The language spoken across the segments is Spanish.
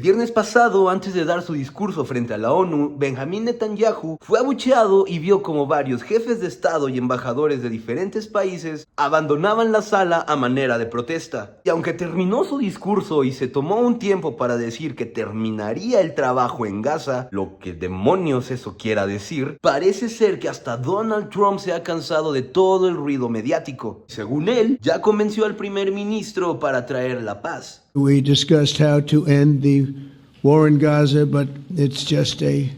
viernes pasado, antes de dar su discurso frente a la ONU, Benjamín Netanyahu fue abucheado y vio como varios jefes de Estado y embajadores de diferentes países abandonaban la sala a manera de protesta. Y aunque terminó su discurso y se tomó un tiempo para decir que terminaría el trabajo en Gaza, lo que demonios eso quiera decir, parece ser que hasta Donald Trump se ha cansado de todo el ruido mediático. Según él, ya convenció al primer ministro para traer la paz. We discussed how to end the war in Gaza, but it's just a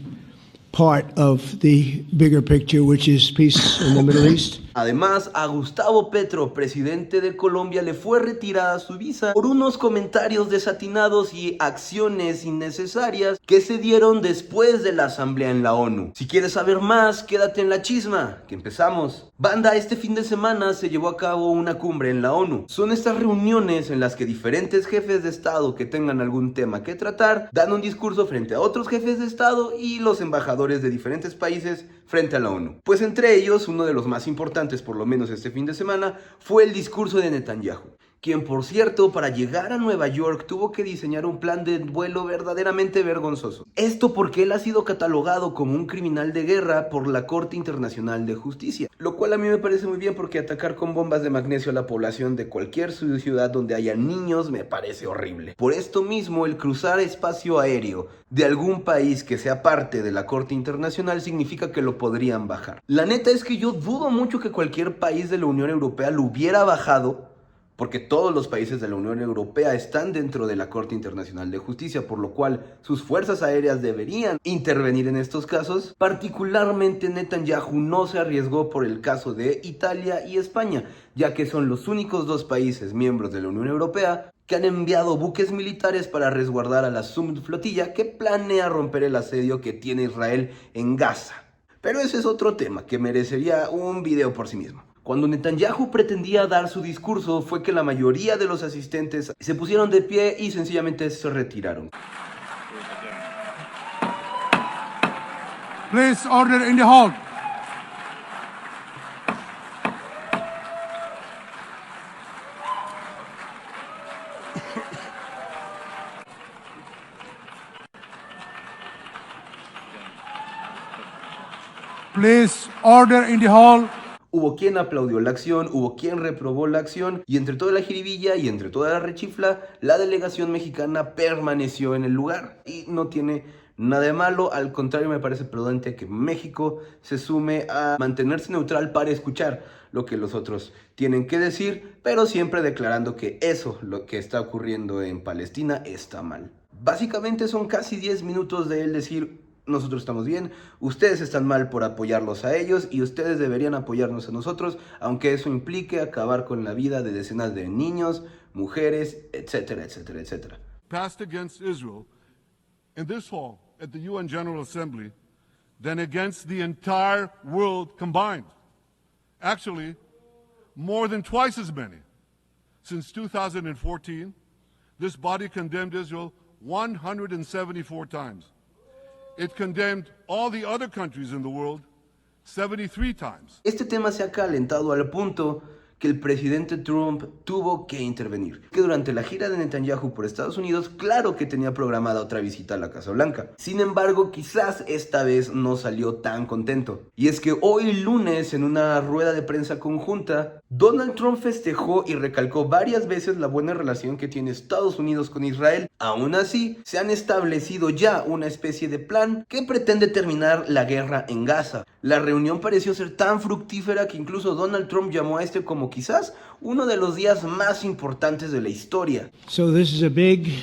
part of the bigger picture, which is peace in the Middle East. Además, a Gustavo Petro, presidente de Colombia, le fue retirada su visa por unos comentarios desatinados y acciones innecesarias que se dieron después de la asamblea en la ONU. Si quieres saber más, quédate en la chisma, que empezamos. Banda, este fin de semana se llevó a cabo una cumbre en la ONU. Son estas reuniones en las que diferentes jefes de Estado que tengan algún tema que tratar dan un discurso frente a otros jefes de Estado y los embajadores de diferentes países frente a la ONU. Pues entre ellos, uno de los más importantes, por lo menos este fin de semana, fue el discurso de Netanyahu, quien por cierto para llegar a Nueva York tuvo que diseñar un plan de vuelo verdaderamente vergonzoso. Esto porque él ha sido catalogado como un criminal de guerra por la Corte Internacional de Justicia, lo cual a mí me parece muy bien porque atacar con bombas de magnesio a la población de cualquier ciudad donde haya niños me parece horrible. Por esto mismo, el cruzar espacio aéreo de algún país que sea parte de la Corte Internacional significa que lo podrían bajar. La neta es que yo dudo mucho que cualquier país de la Unión Europea lo hubiera bajado, porque todos los países de la Unión Europea están dentro de la Corte Internacional de Justicia, por lo cual sus fuerzas aéreas deberían intervenir en estos casos. Particularmente Netanyahu no se arriesgó por el caso de Italia y España, ya que son los únicos dos países miembros de la Unión Europea que han enviado buques militares para resguardar a la flotilla que planea romper el asedio que tiene Israel en Gaza. Pero ese es otro tema que merecería un video por sí mismo. Cuando Netanyahu pretendía dar su discurso fue que la mayoría de los asistentes se pusieron de pie y sencillamente se retiraron. Please order in the hall. Please order in the hall. Hubo quien aplaudió la acción, hubo quien reprobó la acción, y entre toda la jiribilla y entre toda la rechifla, la delegación mexicana permaneció en el lugar. Y no tiene nada de malo, al contrario me parece prudente que México se sume a mantenerse neutral para escuchar lo que los otros tienen que decir, pero siempre declarando que eso, lo que está ocurriendo en Palestina, está mal. Básicamente son casi 10 minutos de él decir: nosotros estamos bien, ustedes están mal por apoyarlos a ellos y ustedes deberían apoyarnos a nosotros, aunque eso implique acabar con la vida de decenas de niños, mujeres, etcétera, etcétera, etcétera. Passed against Israel in this hall at the UN General Assembly than against the entire world combined. Actually, more than twice as many. Since 2014, this body condemned Israel 174 times. It condemned all the other countries in the world 73 times. Este tema se ha calentado al punto que el presidente Trump tuvo que intervenir. Que durante la gira de Netanyahu por Estados Unidos, claro que tenía programada otra visita a la Casa Blanca. Sin embargo, quizás esta vez no salió tan contento. Y es que hoy lunes, en una rueda de prensa conjunta, Donald Trump festejó y recalcó varias veces la buena relación que tiene Estados Unidos con Israel. Aún así, se han establecido ya una especie de plan que pretende terminar la guerra en Gaza. La reunión pareció ser tan fructífera que incluso Donald Trump llamó a este como quizás uno de los días más importantes de la historia. So this is a big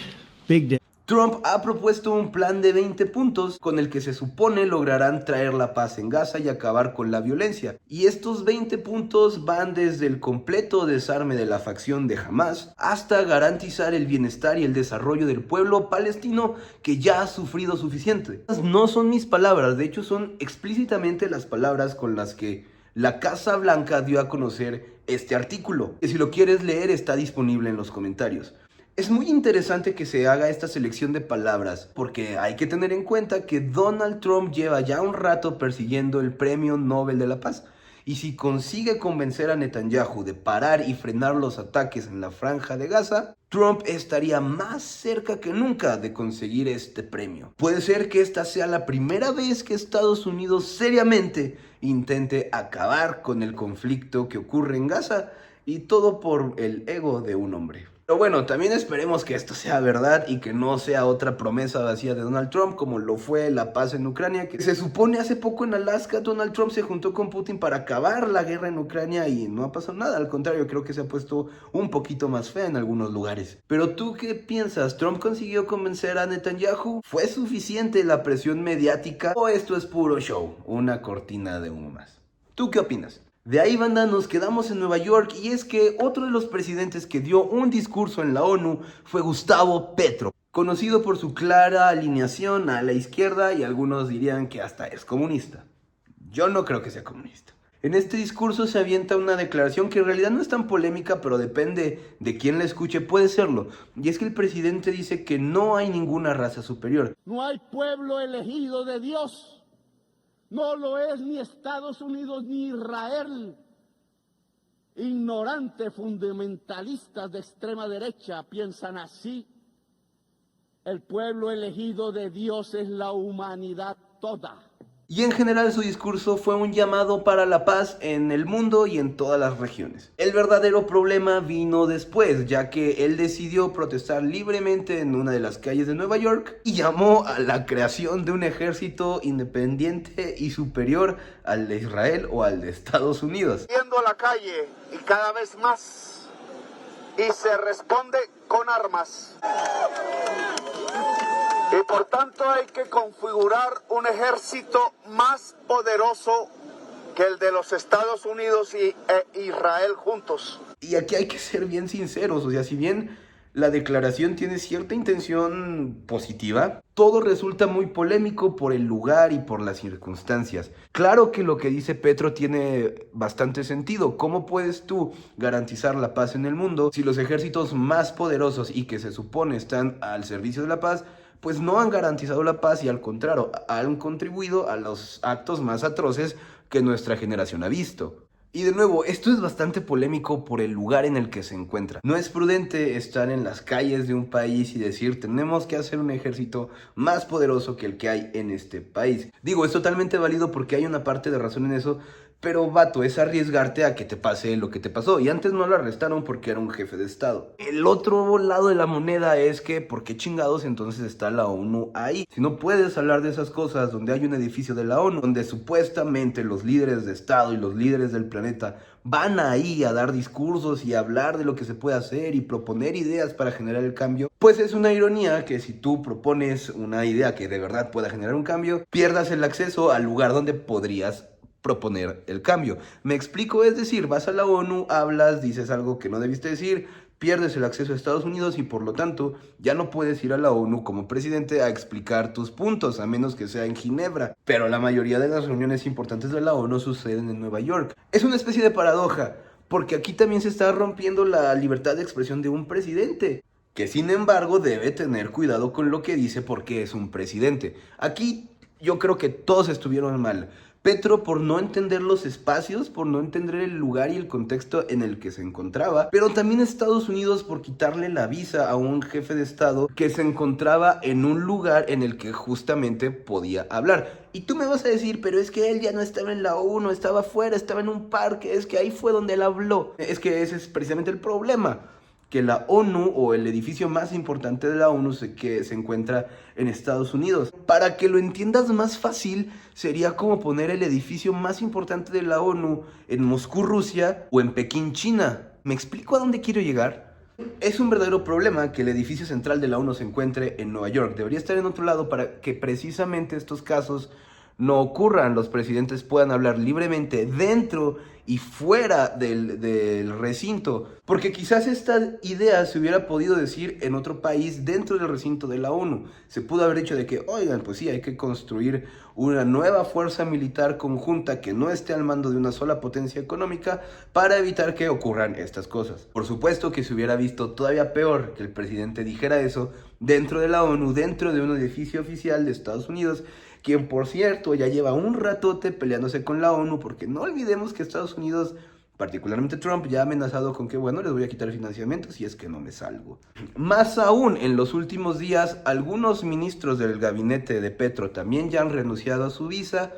day. Trump ha propuesto un plan de 20 puntos con el que se supone lograrán traer la paz en Gaza y acabar con la violencia. Y estos 20 puntos van desde el completo desarme de la facción de Hamas hasta garantizar el bienestar y el desarrollo del pueblo palestino que ya ha sufrido suficiente. No son mis palabras, de hecho son explícitamente las palabras con las que la Casa Blanca dio a conocer este artículo, que si lo quieres leer está disponible en los comentarios. Es muy interesante que se haga esta selección de palabras, porque hay que tener en cuenta que Donald Trump lleva ya un rato persiguiendo el Premio Nobel de la Paz. Y si consigue convencer a Netanyahu de parar y frenar los ataques en la Franja de Gaza, Trump estaría más cerca que nunca de conseguir este premio. Puede ser que esta sea la primera vez que Estados Unidos seriamente intente acabar con el conflicto que ocurre en Gaza, y todo por el ego de un hombre. Pero bueno, también esperemos que esto sea verdad y que no sea otra promesa vacía de Donald Trump, como lo fue la paz en Ucrania, que se supone hace poco en Alaska Donald Trump se juntó con Putin para acabar la guerra en Ucrania y no ha pasado nada. Al contrario, creo que se ha puesto un poquito más fea en algunos lugares. Pero ¿tú qué piensas? ¿Trump consiguió convencer a Netanyahu? ¿Fue suficiente la presión mediática o esto es puro show, una cortina de humo más? ¿Tú qué opinas? De ahí, banda, nos quedamos en Nueva York, y es que otro de los presidentes que dio un discurso en la ONU fue Gustavo Petro, conocido por su clara alineación a la izquierda, y algunos dirían que hasta es comunista. Yo no creo que sea comunista. En este discurso se avienta una declaración que en realidad no es tan polémica, pero depende de quién la escuche, puede serlo. Y es que el presidente dice que no hay ninguna raza superior. No hay pueblo elegido de Dios. No lo es ni Estados Unidos ni Israel. Ignorantes fundamentalistas de extrema derecha piensan así. El pueblo elegido de Dios es la humanidad toda. Y en general su discurso fue un llamado para la paz en el mundo y en todas las regiones. El verdadero problema vino después, ya que él decidió protestar libremente en una de las calles de Nueva York y llamó a la creación de un ejército independiente y superior al de Israel o al de Estados Unidos. Yendo a la calle y cada vez más, y se responde con armas. Y por tanto hay que configurar un ejército más poderoso que el de los Estados Unidos e Israel juntos. Y aquí hay que ser bien sinceros, o sea, si bien la declaración tiene cierta intención positiva, todo resulta muy polémico por el lugar y por las circunstancias. Claro que lo que dice Petro tiene bastante sentido. ¿Cómo puedes tú garantizar la paz en el mundo si los ejércitos más poderosos y que se supone están al servicio de la paz, pues no han garantizado la paz y al contrario, han contribuido a los actos más atroces que nuestra generación ha visto? Y de nuevo, esto es bastante polémico por el lugar en el que se encuentra. No es prudente estar en las calles de un país y decir tenemos que hacer un ejército más poderoso que el que hay en este país. Digo, es totalmente válido porque hay una parte de razón en eso, pero vato, es arriesgarte a que te pase lo que te pasó. Y antes no lo arrestaron porque era un jefe de estado. El otro lado de la moneda es que, ¿por qué chingados entonces está la ONU ahí? Si no puedes hablar de esas cosas donde hay un edificio de la ONU, donde supuestamente los líderes de estado y los líderes del planeta van ahí a dar discursos y a hablar de lo que se puede hacer y proponer ideas para generar el cambio, pues es una ironía que si tú propones una idea que de verdad pueda generar un cambio, pierdas el acceso al lugar donde podrías proponer el cambio. Me explico, es decir, vas a la ONU, hablas, dices algo que no debiste decir, pierdes el acceso a Estados Unidos y por lo tanto ya no puedes ir a la ONU como presidente a explicar tus puntos, a menos que sea en Ginebra. Pero la mayoría de las reuniones importantes de la ONU suceden en Nueva York. Es una especie de paradoja, porque aquí también se está rompiendo la libertad de expresión de un presidente, que sin embargo debe tener cuidado con lo que dice porque es un presidente. Aquí yo creo que todos estuvieron mal. Petro por no entender los espacios, por no entender el lugar y el contexto en el que se encontraba, pero también Estados Unidos por quitarle la visa a un jefe de estado que se encontraba en un lugar en el que justamente podía hablar. Y tú me vas a decir, pero es que él ya no estaba en la ONU, estaba afuera, estaba en un parque, es que ahí fue donde él habló. Es que ese es precisamente el problema, que la ONU o el edificio más importante de la ONU que se encuentra en Estados Unidos. Para que lo entiendas más fácil, sería como poner el edificio más importante de la ONU en Moscú, Rusia, o en Pekín, China. ¿Me explico a dónde quiero llegar? Es un verdadero problema que el edificio central de la ONU se encuentre en Nueva York. Debería estar en otro lado para que precisamente estos casos no ocurran. Los presidentes puedan hablar libremente dentro y fuera del recinto, porque quizás esta idea se hubiera podido decir en otro país dentro del recinto de la ONU. Se pudo haber dicho de que, oigan, pues sí, hay que construir una nueva fuerza militar conjunta que no esté al mando de una sola potencia económica para evitar que ocurran estas cosas. Por supuesto que se hubiera visto todavía peor que el presidente dijera eso dentro de la ONU, dentro de un edificio oficial de Estados Unidos, quien por cierto ya lleva un ratote peleándose con la ONU, porque no olvidemos que Estados Unidos, particularmente Trump, ya ha amenazado con que, bueno, les voy a quitar el financiamiento si es que no me salgo. Más aún, en los últimos días, algunos ministros del gabinete de Petro también ya han renunciado a su visa,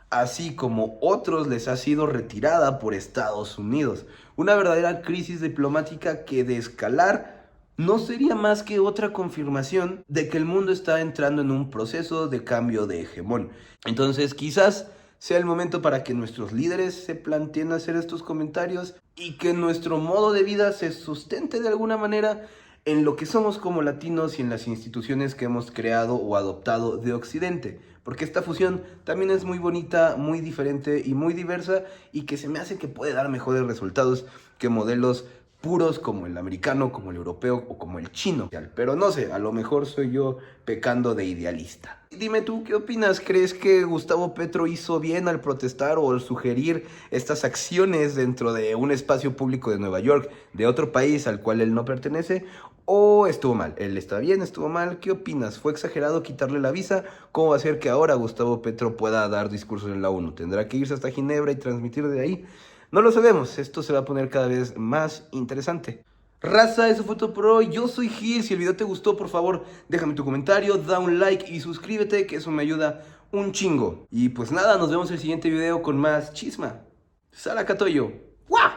así como otros les ha sido retirada por Estados Unidos. Una verdadera crisis diplomática que, de escalar, no sería más que otra confirmación de que el mundo está entrando en un proceso de cambio de hegemón. Entonces quizás sea el momento para que nuestros líderes se planteen hacer estos comentarios y que nuestro modo de vida se sustente de alguna manera en lo que somos como latinos y en las instituciones que hemos creado o adoptado de Occidente. Porque esta fusión también es muy bonita, muy diferente y muy diversa, y que se me hace que puede dar mejores resultados que modelos puros como el americano, como el europeo o como el chino. Pero no sé, a lo mejor soy yo pecando de idealista. Dime tú, ¿qué opinas? ¿Crees que Gustavo Petro hizo bien al protestar o al sugerir estas acciones dentro de un espacio público de Nueva York, de otro país al cual él no pertenece? ¿O estuvo mal? ¿Él está bien? ¿Estuvo mal? ¿Qué opinas? ¿Fue exagerado quitarle la visa? ¿Cómo va a ser que ahora Gustavo Petro pueda dar discursos en la ONU? ¿Tendrá que irse hasta Ginebra y transmitir de ahí? No lo sabemos, esto se va a poner cada vez más interesante. Raza, eso fue todo por hoy. Yo soy Gil. Si el video te gustó, por favor, déjame tu comentario, da un like y suscríbete, que eso me ayuda un chingo. Y pues nada, nos vemos en el siguiente video con más chisma. Sala Catoyo. ¡Guau!